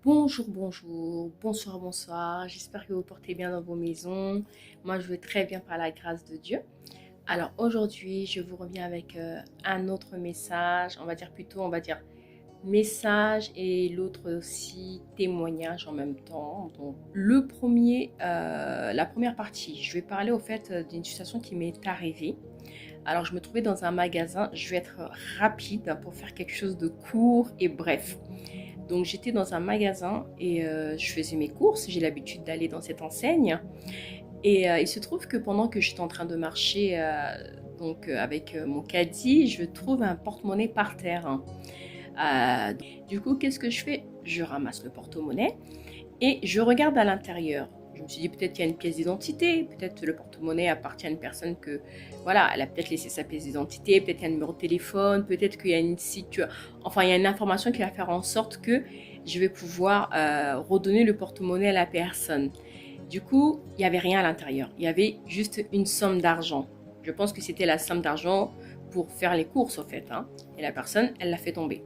Bonjour, bonjour, bonsoir, bonsoir. J'espère que vous portez bien dans vos maisons. Moi, je vais très bien par la grâce de Dieu. Alors aujourd'hui, je vous reviens avec un autre message. On va dire message et l'autre aussi témoignage en même temps. Donc, la première partie, je vais parler au fait d'une situation qui m'est arrivée. Alors, je me trouvais dans un magasin. Je vais être rapide pour faire quelque chose de court et bref. Donc j'étais dans un magasin et je faisais mes courses. J'ai l'habitude d'aller dans cette enseigne. Et il se trouve que pendant que j'étais en train de marcher avec mon caddie, je trouve un porte-monnaie par terre, hein. Du coup, qu'est-ce que je fais? Je ramasse le porte-monnaie et je regarde à l'intérieur. Je me suis dit peut-être qu'il y a une pièce d'identité, peut-être le porte-monnaie appartient à une personne que, voilà, elle a peut-être laissé sa pièce d'identité, peut-être qu'il y a un numéro de téléphone, peut-être qu'il y a une situation, enfin il y a une information qui va faire en sorte que je vais pouvoir redonner le porte-monnaie à la personne. Du coup, il n'y avait rien à l'intérieur, il y avait juste une somme d'argent. Je pense que c'était la somme d'argent pour faire les courses, au fait, hein. Et la personne, elle l'a fait tomber.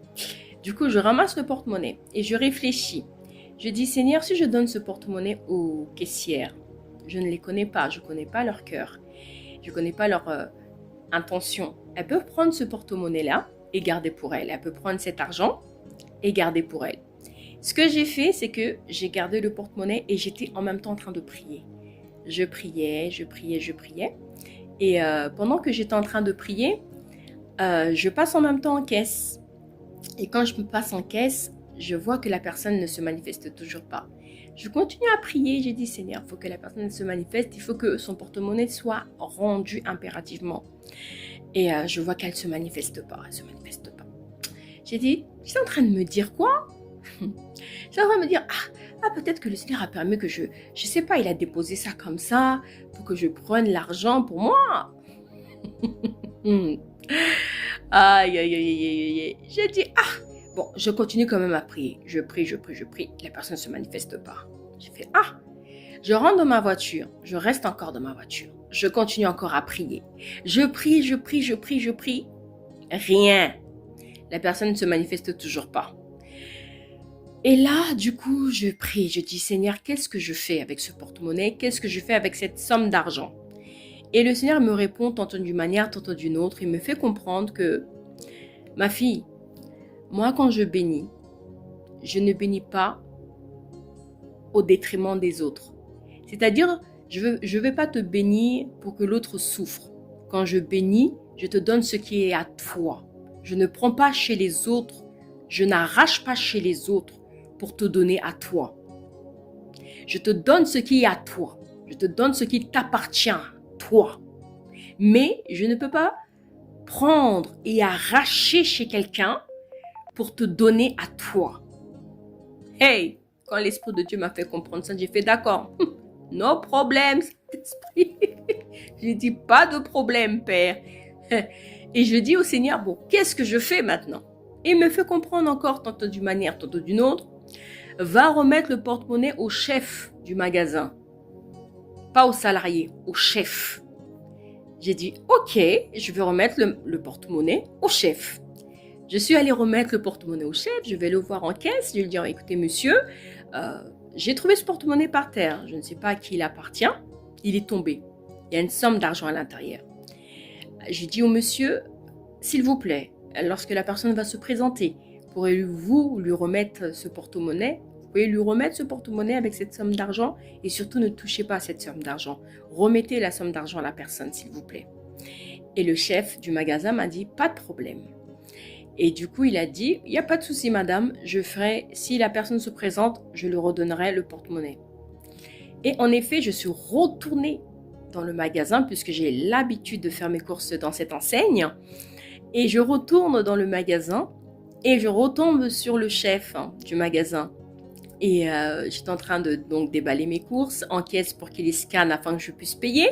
Du coup, je ramasse le porte-monnaie et je réfléchis. Je dis, Seigneur, si je donne ce porte-monnaie aux caissières, je ne les connais pas, je ne connais pas leur cœur, je ne connais pas leur intention. Elles peuvent prendre ce porte-monnaie-là et garder pour elles. Elles peuvent prendre cet argent et garder pour elles. Ce que j'ai fait, c'est que j'ai gardé le porte-monnaie et j'étais en même temps en train de prier. Je priais, je priais, je priais. Et pendant que j'étais en train de prier, je passe en même temps en caisse. Et quand je me passe en caisse, je vois que la personne ne se manifeste toujours pas. Je continue à prier, j'ai dit Seigneur, il faut que la personne se manifeste, il faut que son porte-monnaie soit rendu impérativement. Et je vois qu'elle ne se manifeste pas, elle se manifeste pas. J'ai dit, je suis en train de me dire quoi? Je suis en train de me dire, peut-être que le Seigneur a permis que je sais pas, il a déposé ça comme ça pour que je prenne l'argent pour moi. Aïe, aïe, aïe, aïe, aïe, aïe. J'ai dit, bon, je continue quand même à prier. Je prie, je prie, je prie. La personne ne se manifeste pas. J'ai fait, je rentre dans ma voiture. Je reste encore dans ma voiture. Je continue encore à prier. Je prie, je prie, je prie, je prie. Rien. La personne ne se manifeste toujours pas. Et là, du coup, je prie. Je dis, Seigneur, qu'est-ce que je fais avec ce porte-monnaie? Qu'est-ce que je fais avec cette somme d'argent? Et le Seigneur me répond tantôt d'une manière, tantôt d'une autre. Il me fait comprendre que, ma fille, moi, quand je bénis, je ne bénis pas au détriment des autres. C'est-à-dire, je vais pas te bénir pour que l'autre souffre. Quand je bénis, je te donne ce qui est à toi. Je ne prends pas chez les autres, je n'arrache pas chez les autres pour te donner à toi. Je te donne ce qui est à toi. Je te donne ce qui t'appartient, toi. Mais je ne peux pas prendre et arracher chez quelqu'un pour te donner à toi. Hey, quand l'Esprit de Dieu m'a fait comprendre ça, j'ai fait d'accord. No problème, Saint-Esprit. J'ai dit pas de problème, Père. Et je dis au Seigneur, bon, qu'est-ce que je fais maintenant? Et il me fait comprendre encore, tantôt d'une manière, tantôt d'une autre, va remettre le porte-monnaie au chef du magasin. Pas au salarié, au chef. J'ai dit, ok, je vais remettre le porte-monnaie au chef. Je suis allée remettre le porte-monnaie au chef, je vais le voir en caisse, je vais lui dire, écoutez monsieur, j'ai trouvé ce porte-monnaie par terre, je ne sais pas à qui il appartient, il est tombé. Il y a une somme d'argent à l'intérieur. J'ai dit au monsieur, s'il vous plaît, lorsque la personne va se présenter, pourriez-vous lui remettre ce porte-monnaie? Vous pouvez lui remettre ce porte-monnaie avec cette somme d'argent et surtout ne touchez pas à cette somme d'argent. Remettez la somme d'argent à la personne, s'il vous plaît. Et le chef du magasin m'a dit, pas de problème. Et du coup, il a dit, il n'y a pas de souci, madame, je ferai, si la personne se présente, je lui redonnerai le porte-monnaie. Et en effet, je suis retournée dans le magasin puisque j'ai l'habitude de faire mes courses dans cette enseigne. Et je retourne dans le magasin et je retombe sur le chef du magasin. Et j'étais en train de donc déballer mes courses en caisse pour qu'il les scanne afin que je puisse payer.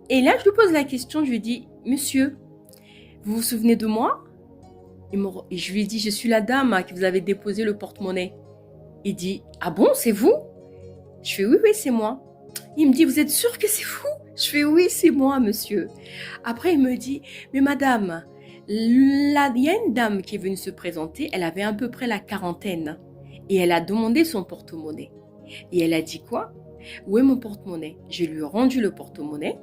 Et là, je lui pose la question, je lui dis, monsieur, vous vous souvenez de moi? Et je lui dis, je suis la dame qui vous avait déposé le porte-monnaie. Il dit, ah bon, c'est vous? Je fais, oui, oui, c'est moi. Il me dit, vous êtes sûr que c'est vous? Je fais, oui, c'est moi, monsieur. Après, il me dit, mais madame, il y a une dame qui est venue se présenter, elle avait à peu près la quarantaine. Et elle a demandé son porte-monnaie. Et elle a dit quoi? Où est mon porte-monnaie? Je lui ai rendu le porte-monnaie.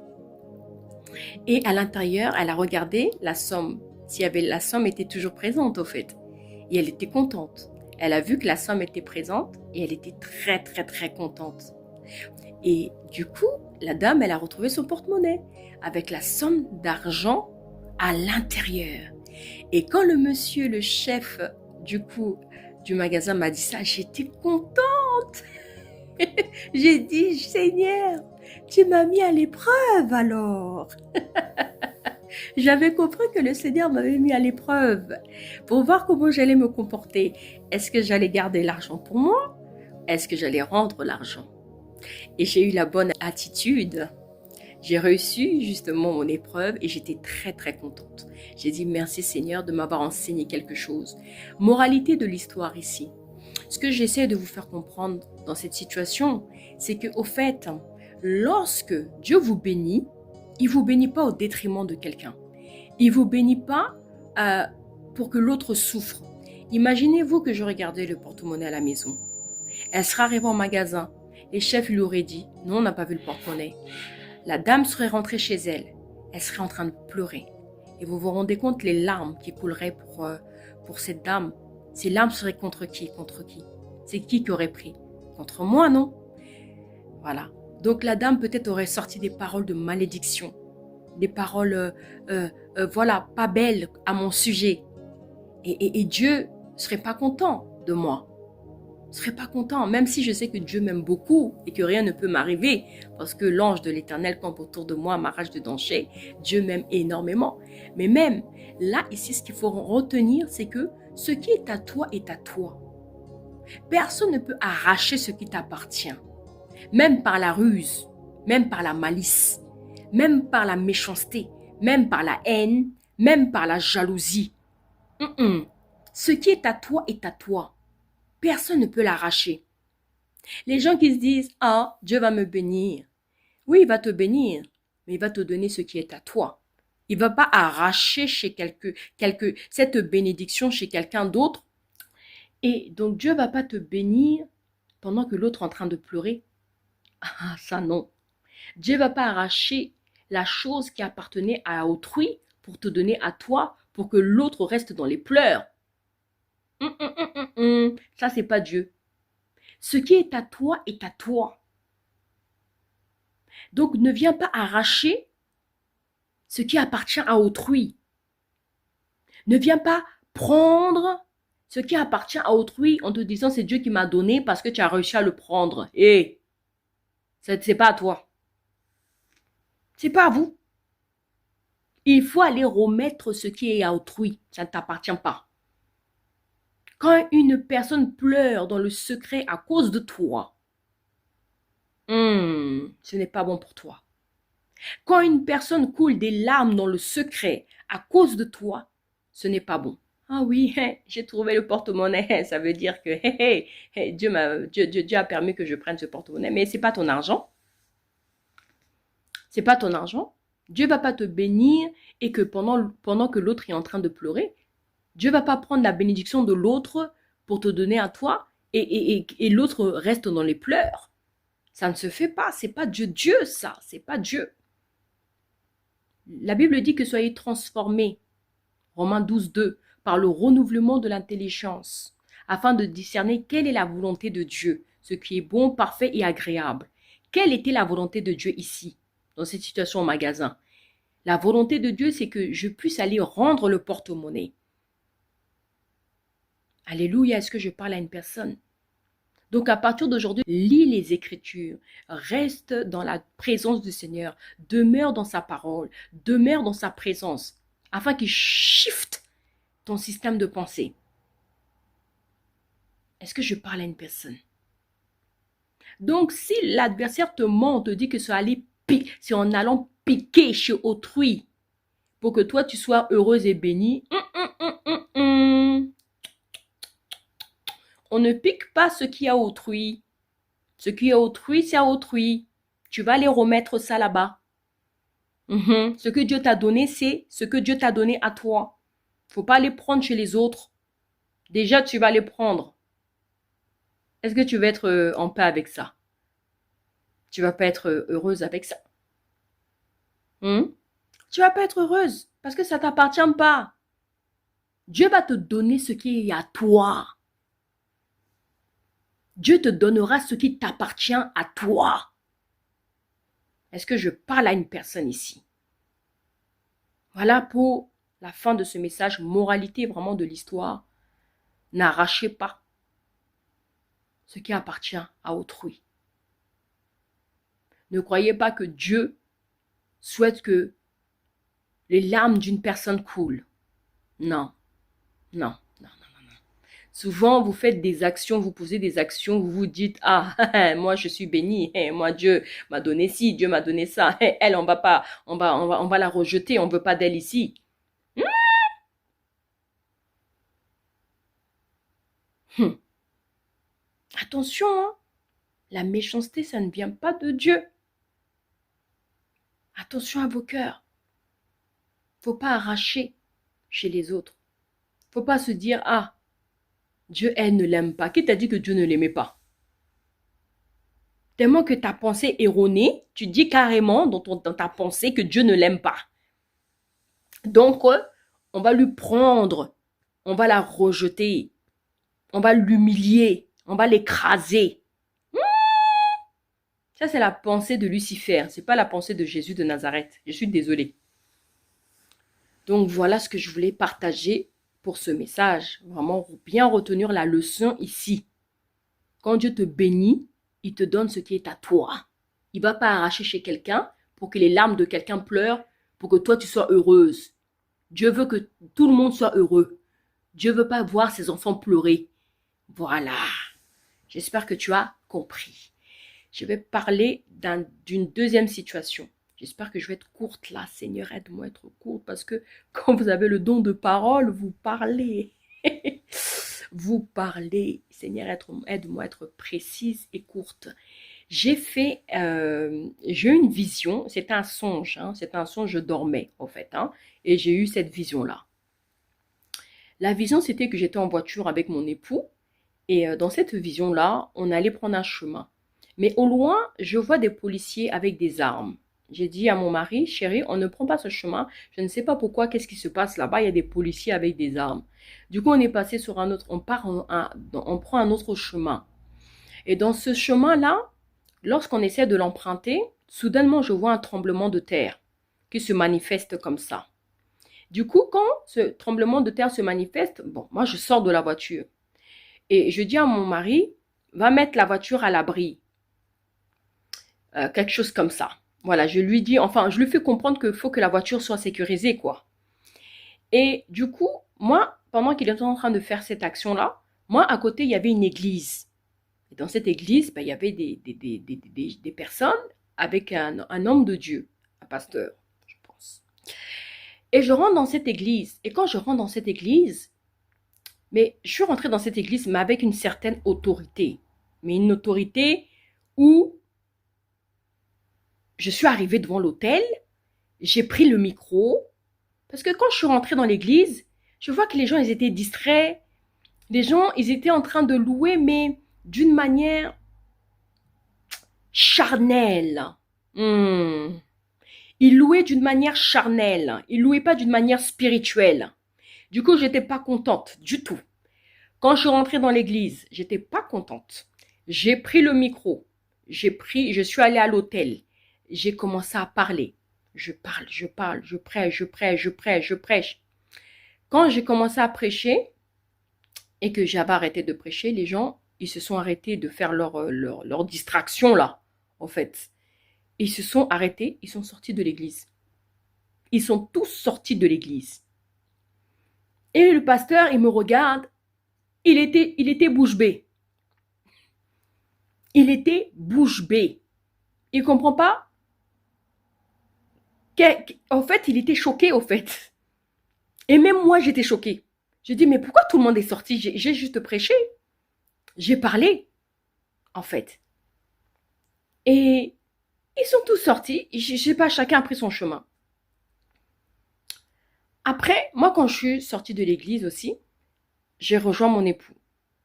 Et à l'intérieur, elle a regardé la somme. La somme était toujours présente au fait. Et elle était contente. Elle a vu que la somme était présente et elle était très très très contente. Et du coup, la dame, elle a retrouvé son porte-monnaie avec la somme d'argent à l'intérieur. Et quand le monsieur, le chef du magasin m'a dit ça, j'étais contente. J'ai dit, Seigneur, tu m'as mis à l'épreuve alors. J'avais compris que le Seigneur m'avait mis à l'épreuve pour voir comment j'allais me comporter. Est-ce que j'allais garder l'argent pour moi? Est-ce que j'allais rendre l'argent? Et j'ai eu la bonne attitude. J'ai réussi justement mon épreuve et j'étais très très contente. J'ai dit merci Seigneur de m'avoir enseigné quelque chose. Moralité de l'histoire ici. Ce que j'essaie de vous faire comprendre dans cette situation, c'est que au fait, lorsque Dieu vous bénit, il ne vous bénit pas au détriment de quelqu'un. Il ne vous bénit pas pour que l'autre souffre. Imaginez-vous que je regardais le porte-monnaie à la maison. Elle serait arrivée en magasin. Les chefs lui auraient dit, non, on n'a pas vu le porte-monnaie. La dame serait rentrée chez elle. Elle serait en train de pleurer. Et vous vous rendez compte les larmes qui couleraient pour cette dame. Ces larmes seraient contre qui? C'est qui aurait pris? Contre moi, non? Voilà. Donc la dame peut-être aurait sorti des paroles de malédiction. Des paroles, voilà, pas belles à mon sujet. Et Dieu ne serait pas content de moi. Je ne serais pas content, même si je sais que Dieu m'aime beaucoup et que rien ne peut m'arriver, parce que l'ange de l'Éternel campe autour de moi, m'arrache de danger. Dieu m'aime énormément. Mais même là, ici, ce qu'il faut retenir, c'est que ce qui est à toi est à toi. Personne ne peut arracher ce qui t'appartient, même par la ruse, même par la malice, même par la méchanceté, même par la haine, même par la jalousie. Ce qui est à toi est à toi. Personne ne peut l'arracher. Les gens qui se disent « Ah, Dieu va me bénir ». Oui, il va te bénir, mais il va te donner ce qui est à toi. Il ne va pas arracher cette bénédiction chez quelqu'un d'autre. Et donc, Dieu ne va pas te bénir pendant que l'autre est en train de pleurer. Ah, ça non. Dieu ne va pas arracher la chose qui appartenait à autrui pour te donner à toi, pour que l'autre reste dans les pleurs. Ça, c'est pas Dieu. Ce qui est à toi est à toi. Donc, ne viens pas arracher ce qui appartient à autrui. Ne viens pas prendre ce qui appartient à autrui en te disant c'est Dieu qui m'a donné parce que tu as réussi à le prendre. Et c'est pas à toi. C'est pas à vous. Il faut aller remettre ce qui est à autrui. Ça ne t'appartient pas. Quand une personne pleure dans le secret à cause de toi, ce n'est pas bon pour toi. Quand une personne coule des larmes dans le secret à cause de toi, ce n'est pas bon. Ah oui, j'ai trouvé le porte-monnaie. Ça veut dire que Dieu a permis que je prenne ce porte-monnaie. Mais ce n'est pas ton argent. Ce n'est pas ton argent. Dieu ne va pas te bénir et que pendant que l'autre est en train de pleurer, Dieu ne va pas prendre la bénédiction de l'autre pour te donner à toi et l'autre reste dans les pleurs. Ça ne se fait pas. Ce n'est pas Dieu, ça. Ce n'est pas Dieu. La Bible dit que soyez transformés, Romains 12, 2, par le renouvellement de l'intelligence, afin de discerner quelle est la volonté de Dieu, ce qui est bon, parfait et agréable. Quelle était la volonté de Dieu ici, dans cette situation au magasin? La volonté de Dieu, c'est que je puisse aller rendre le porte-monnaie. Alléluia, est-ce que je parle à une personne? Donc à partir d'aujourd'hui, lis les Écritures, reste dans la présence du Seigneur, demeure dans sa parole, demeure dans sa présence, afin qu'il shift ton système de pensée. Est-ce que je parle à une personne? Donc si l'adversaire te ment, te dit que c'est en allant piquer chez autrui pour que toi tu sois heureuse et bénie, on ne pique pas ce qui est à autrui. Ce qui est à autrui, c'est à autrui. Tu vas aller remettre ça là-bas. Ce que Dieu t'a donné, c'est ce que Dieu t'a donné à toi. Faut pas les prendre chez les autres. Déjà, tu vas les prendre. Est-ce que tu vas être en paix avec ça? Tu vas pas être heureuse avec ça. Hmm? Tu vas pas être heureuse parce que ça t'appartient pas. Dieu va te donner ce qui est à toi. Dieu te donnera ce qui t'appartient à toi. Est-ce que je parle à une personne ici? Voilà pour la fin de ce message. Moralité vraiment de l'histoire. N'arrachez pas ce qui appartient à autrui. Ne croyez pas que Dieu souhaite que les larmes d'une personne coulent. Non, non, non, non, non. Souvent, vous faites des actions, vous posez des actions, vous vous dites, ah, moi je suis béni, moi Dieu m'a donné ci, Dieu m'a donné ça, elle, on va pas, on va la rejeter, on veut pas d'elle ici. Hum. Attention, hein. La méchanceté, ça ne vient pas de Dieu. Attention à vos cœurs. Faut pas arracher chez les autres. Faut pas se dire, ah, Dieu, elle ne l'aime pas. Qui t'a dit que Dieu ne l'aimait pas? Tellement que ta pensée erronée, tu dis carrément dans ta pensée que Dieu ne l'aime pas. Donc, on va lui prendre, on va la rejeter, on va l'humilier, on va l'écraser. Ça, c'est la pensée de Lucifer. Ce n'est pas la pensée de Jésus de Nazareth. Je suis désolée. Donc, voilà ce que je voulais partager pour ce message. Vraiment bien retenir la leçon ici. Quand Dieu te bénit, il te donne ce qui est à toi. Il ne va pas arracher chez quelqu'un pour que les larmes de quelqu'un pleurent, pour que toi, tu sois heureuse. Dieu veut que tout le monde soit heureux. Dieu ne veut pas voir ses enfants pleurer. Voilà. J'espère que tu as compris. Je vais parler d'une deuxième situation. J'espère que je vais être courte là. Seigneur, aide-moi à être courte parce que quand vous avez le don de parole, vous parlez. Vous parlez. Seigneur, aide-moi à être précise et courte. J'ai eu une vision. C'était un songe. C'était un songe, je dormais en fait. Et j'ai eu cette vision-là. La vision, c'était que j'étais en voiture avec mon époux. Et dans cette vision-là, on allait prendre un chemin. Mais au loin, je vois des policiers avec des armes. J'ai dit à mon mari, chérie, on ne prend pas ce chemin. Je ne sais pas pourquoi, qu'est-ce qui se passe là-bas. Il y a des policiers avec des armes. Du coup, on est passé sur un autre, on prend un autre chemin. Et dans ce chemin-là, lorsqu'on essaie de l'emprunter, soudainement, je vois un tremblement de terre qui se manifeste comme ça. Du coup, quand ce tremblement de terre se manifeste, bon, moi, je sors de la voiture. Et je dis à mon mari, va mettre la voiture à l'abri. Quelque chose comme ça. Voilà, je lui dis, enfin, je lui fais comprendre qu'il faut que la voiture soit sécurisée, quoi. Et du coup, moi, pendant qu'il était en train de faire cette action-là, moi, à côté, il y avait une église. Et dans cette église, il y avait des personnes avec un homme de Dieu, un pasteur, je pense. Et je rentre dans cette église. Et quand je rentre dans cette église, mais je suis rentrée dans cette église, mais avec une certaine autorité. Mais une autorité où je suis arrivée devant l'autel, j'ai pris le micro, parce que quand je suis rentrée dans l'église, je vois que les gens, ils étaient distraits. Les gens, ils étaient en train de louer, mais d'une manière charnelle. Ils louaient d'une manière charnelle. Ils louaient pas d'une manière spirituelle. Du coup, j'étais pas contente du tout. Quand je suis rentrée dans l'église, j'étais pas contente. J'ai pris le micro. Je suis allée à l'autel. J'ai commencé à parler. Je parle, je prêche. Quand j'ai commencé à prêcher et que j'avais arrêté de prêcher, les gens, ils se sont arrêtés de faire leur distraction là, en fait. Ils se sont arrêtés, ils sont sortis de l'église. Ils sont tous sortis de l'église. Et le pasteur, il me regarde. Il était bouche bée. Il était bouche bée. Il ne comprend pas. En fait, il était choqué, au fait. Et même moi, j'étais choquée. Je dis, mais pourquoi tout le monde est sorti? J'ai juste prêché. J'ai parlé, en fait. Et ils sont tous sortis. Je ne sais pas, chacun a pris son chemin. Après, moi, quand je suis sortie de l'église aussi, j'ai rejoint mon époux.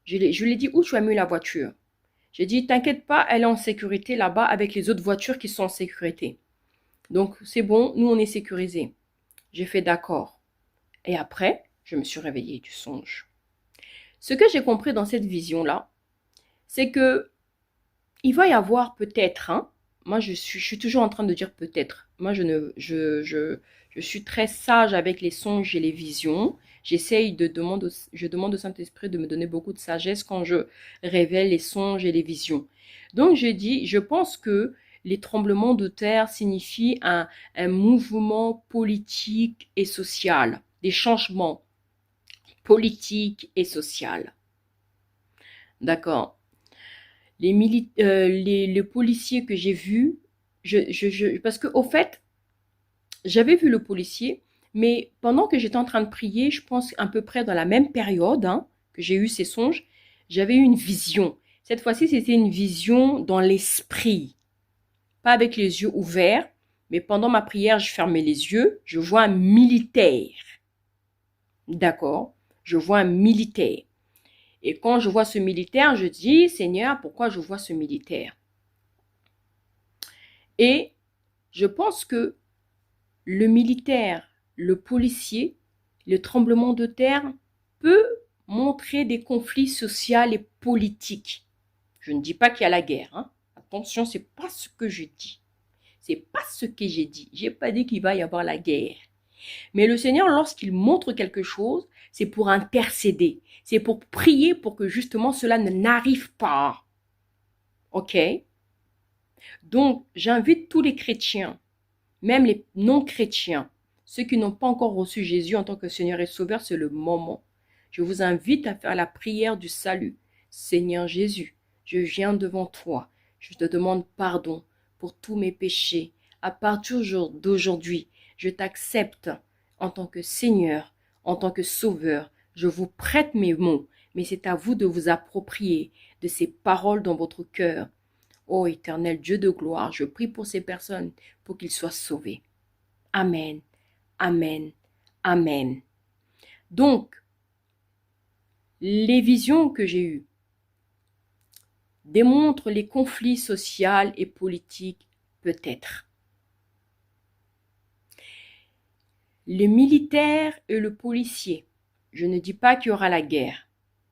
Je lui ai dit, où tu as mis la voiture? J'ai dit, t'inquiète pas, elle est en sécurité là-bas avec les autres voitures qui sont en sécurité. Donc, c'est bon, nous, on est sécurisés. J'ai fait d'accord. Et après, je me suis réveillée du songe. Ce que j'ai compris dans cette vision-là, c'est que il va y avoir peut-être, moi je suis toujours en train de dire peut-être. Moi je suis très sage avec les songes et les visions. Je demande au Saint-Esprit de me donner beaucoup de sagesse quand je révèle les songes et les visions. Donc je pense que les tremblements de terre signifient un mouvement politique et social, des changements politiques et sociaux. D'accord. Les policiers que j'ai vus, parce que au fait, j'avais vu le policier, mais pendant que j'étais en train de prier, je pense à peu près dans la même période que j'ai eu ces songes, j'avais eu une vision. Cette fois-ci, c'était une vision dans l'esprit, pas avec les yeux ouverts, mais pendant ma prière, je fermais les yeux, je vois un militaire. D'accord? Je vois un militaire. Et quand je vois ce militaire, je dis, Seigneur, pourquoi je vois ce militaire? Et je pense que le militaire, le policier, le tremblement de terre peut montrer des conflits sociaux et politiques. Je ne dis pas qu'il y a la guerre. Attention, c'est pas ce que je dis. C'est pas ce que j'ai dit. J'ai pas dit qu'il va y avoir la guerre. Mais le Seigneur, lorsqu'il montre quelque chose, c'est pour intercéder. C'est pour prier pour que justement cela n'arrive pas. OK? Donc, j'invite tous les chrétiens, même les non-chrétiens, ceux qui n'ont pas encore reçu Jésus en tant que Seigneur et Sauveur, c'est le moment. Je vous invite à faire la prière du salut. Seigneur Jésus, je viens devant toi. Je te demande pardon pour tous mes péchés. À partir d'aujourd'hui, je t'accepte en tant que Seigneur, en tant que Sauveur. Je vous prête mes mots, mais c'est à vous de vous approprier de ces paroles dans votre cœur. Ô éternel Dieu de gloire, je prie pour ces personnes pour qu'ils soient sauvés. Amen, amen, amen. Donc, les visions que j'ai eues démontrent les conflits sociaux et politiques, peut-être. Les militaires et le policier, je ne dis pas qu'il y aura la guerre,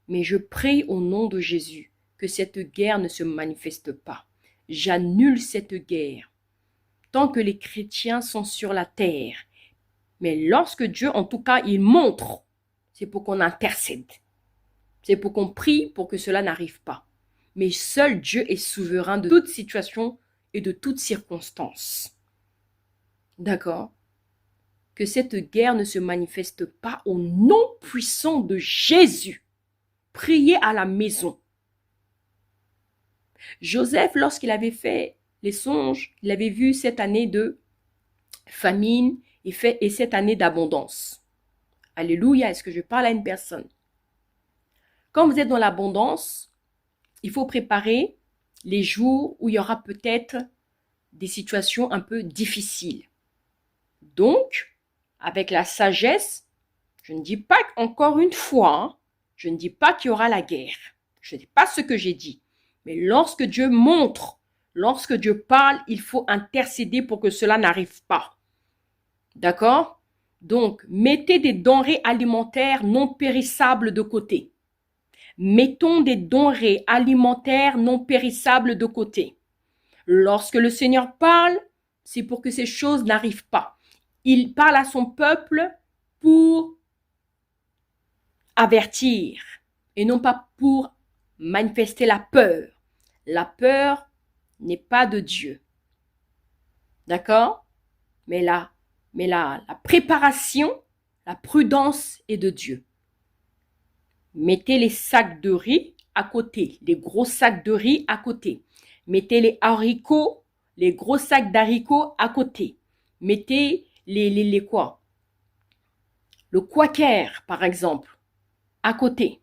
mais je prie au nom de Jésus que cette guerre ne se manifeste pas. J'annule cette guerre tant que les chrétiens sont sur la terre. Mais lorsque Dieu, en tout cas, il montre, c'est pour qu'on intercède. C'est pour qu'on prie pour que cela n'arrive pas. Mais seul Dieu est souverain de toute situation et de toute circonstance. D'accord? Que cette guerre ne se manifeste pas au nom puissant de Jésus. Priez à la maison. Joseph, lorsqu'il avait fait les songes, il avait vu cette année de famine et cette année d'abondance. Alléluia, est-ce que je parle à une personne? Quand vous êtes dans l'abondance, il faut préparer les jours où il y aura peut-être des situations un peu difficiles. Donc, avec la sagesse, je ne dis pas encore une fois, je ne dis pas qu'il y aura la guerre. Je ne dis pas ce que j'ai dit. Mais lorsque Dieu montre, lorsque Dieu parle, il faut intercéder pour que cela n'arrive pas. D'accord? Donc, mettez des denrées alimentaires non périssables de côté. Mettons des denrées alimentaires non périssables de côté. Lorsque le Seigneur parle, c'est pour que ces choses n'arrivent pas. Il parle à son peuple pour avertir et non pas pour manifester la peur. La peur n'est pas de Dieu. D'accord? Mais la préparation, la prudence est de Dieu. Mettez les sacs de riz à côté, les gros sacs de riz à côté. Mettez les haricots, les gros sacs d'haricots à côté. Mettez les quoi? Le quaker, par exemple, à côté.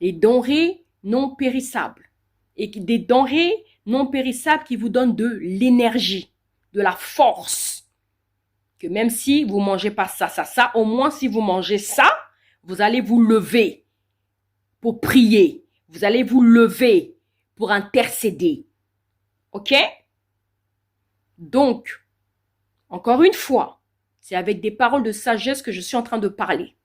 Les denrées non périssables. Et des denrées non périssables qui vous donnent de l'énergie, de la force. Que même si vous ne mangez pas ça, au moins si vous mangez ça, vous allez vous lever pour prier. Vous allez vous lever pour intercéder. OK? Donc, encore une fois, c'est avec des paroles de sagesse que je suis en train de parler.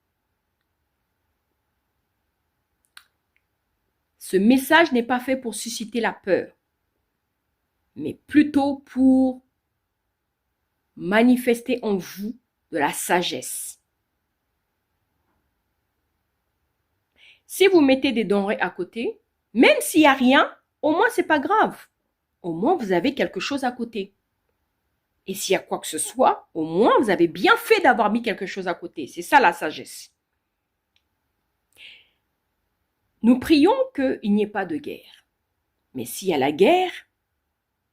Ce message n'est pas fait pour susciter la peur, mais plutôt pour manifester en vous de la sagesse. Si vous mettez des denrées à côté, même s'il n'y a rien, au moins c'est pas grave. Au moins vous avez quelque chose à côté. Et s'il y a quoi que ce soit, au moins vous avez bien fait d'avoir mis quelque chose à côté. C'est ça la sagesse. Nous prions qu'il n'y ait pas de guerre. Mais s'il y a la guerre,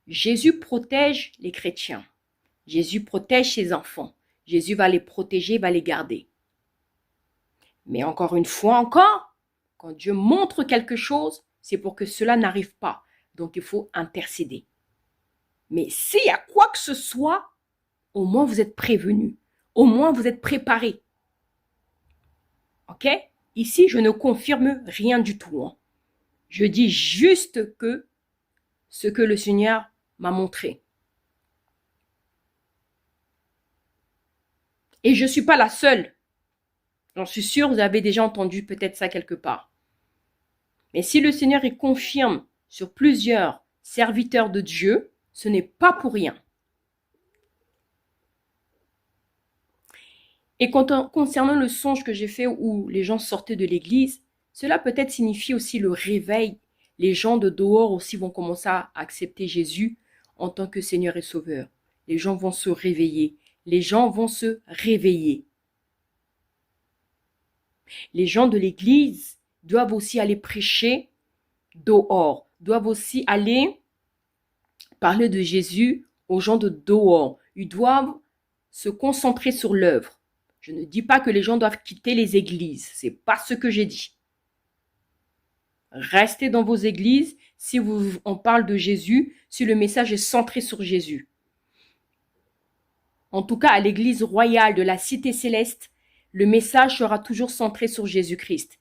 Jésus protège les chrétiens. Jésus protège ses enfants. Jésus va les protéger, va les garder. Mais encore une fois encore, quand Dieu montre quelque chose, c'est pour que cela n'arrive pas. Donc il faut intercéder. Mais s'il y a quoi que ce soit, au moins vous êtes prévenus. Au moins vous êtes préparés. OK? Ici, je ne confirme rien du tout. Hein. Je dis juste que ce que le Seigneur m'a montré. Et je ne suis pas la seule. J'en suis sûre, vous avez déjà entendu peut-être ça quelque part. Mais si le Seigneur y confirme sur plusieurs serviteurs de Dieu, ce n'est pas pour rien. Et concernant le songe que j'ai fait où les gens sortaient de l'église, cela peut-être signifie aussi le réveil. Les gens de dehors aussi vont commencer à accepter Jésus en tant que Seigneur et Sauveur. Les gens vont se réveiller. Les gens vont se réveiller. Les gens de l'église doivent aussi aller prêcher dehors, doivent aussi aller parler de Jésus aux gens de dehors. Ils doivent se concentrer sur l'œuvre. Je ne dis pas que les gens doivent quitter les églises. Ce n'est pas ce que j'ai dit. Restez dans vos églises si on parle de Jésus, si le message est centré sur Jésus. En tout cas, à l'église royale de la Cité Céleste, le message sera toujours centré sur Jésus-Christ.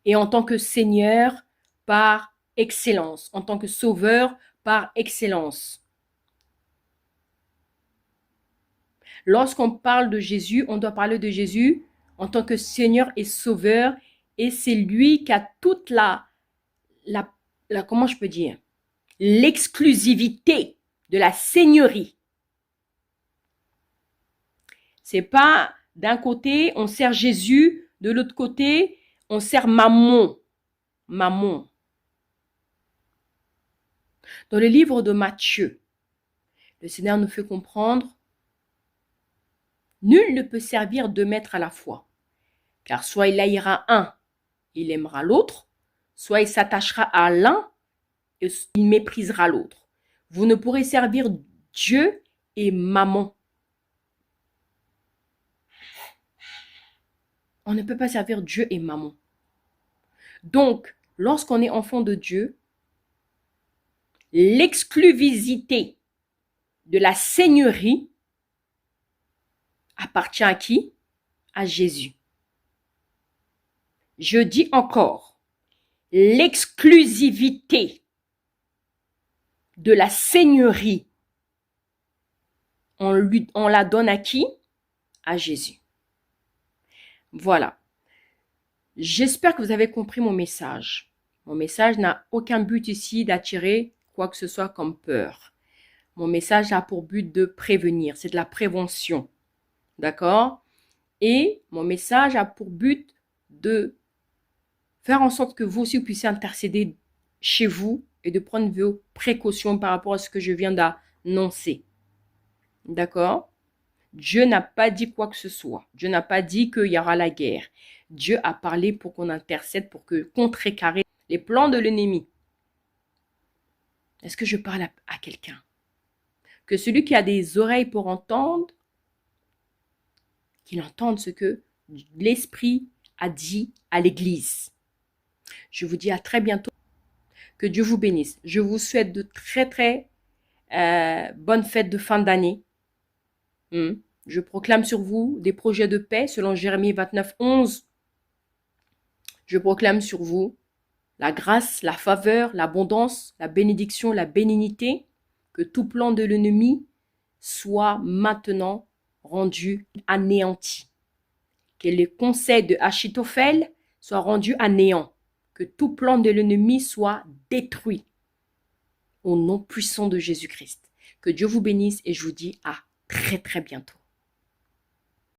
Et en tant que Seigneur par excellence, en tant que Sauveur par excellence. Lorsqu'on parle de Jésus, on doit parler de Jésus en tant que Seigneur et Sauveur. Et c'est lui qui a toute comment je peux dire, l'exclusivité de la seigneurie. C'est pas d'un côté, on sert Jésus, de l'autre côté, on sert Mammon. Mammon. Dans le livre de Matthieu, le Seigneur nous fait comprendre nul ne peut servir deux maîtres à la fois, car soit il haïra un, il aimera l'autre, soit il s'attachera à l'un et il méprisera l'autre. Vous ne pourrez servir Dieu et Mammon. On ne peut pas servir Dieu et Mammon. Donc, lorsqu'on est enfant de Dieu, l'exclusivité de la seigneurie appartient à qui? À Jésus. Je dis encore, l'exclusivité de la seigneurie, on la donne à qui? À Jésus. Voilà. J'espère que vous avez compris mon message. Mon message n'a aucun but ici d'attirer quoi que ce soit comme peur. Mon message a pour but de prévenir. C'est de la prévention. D'accord? Et mon message a pour but de faire en sorte que vous aussi vous puissiez intercéder chez vous et de prendre vos précautions par rapport à ce que je viens d'annoncer. D'accord? Dieu n'a pas dit quoi que ce soit. Dieu n'a pas dit qu'il y aura la guerre. Dieu a parlé pour qu'on intercède, pour que contrecarrer les plans de l'ennemi. Est-ce que je parle à quelqu'un? Que celui qui a des oreilles pour entendre, qu'il entende ce que l'Esprit a dit à l'Église. Je vous dis à très bientôt. Que Dieu vous bénisse. Je vous souhaite de très très bonnes fêtes de fin d'année. Je proclame sur vous des projets de paix selon Jérémie 29, 11. Je proclame sur vous la grâce, la faveur, l'abondance, la bénédiction, la bénignité, que tout plan de l'ennemi soit maintenant rendu anéanti. Que les conseils de Achitophel soient rendus à néant. Que tout plan de l'ennemi soit détruit. Au nom puissant de Jésus-Christ. Que Dieu vous bénisse et je vous dis à très très bientôt.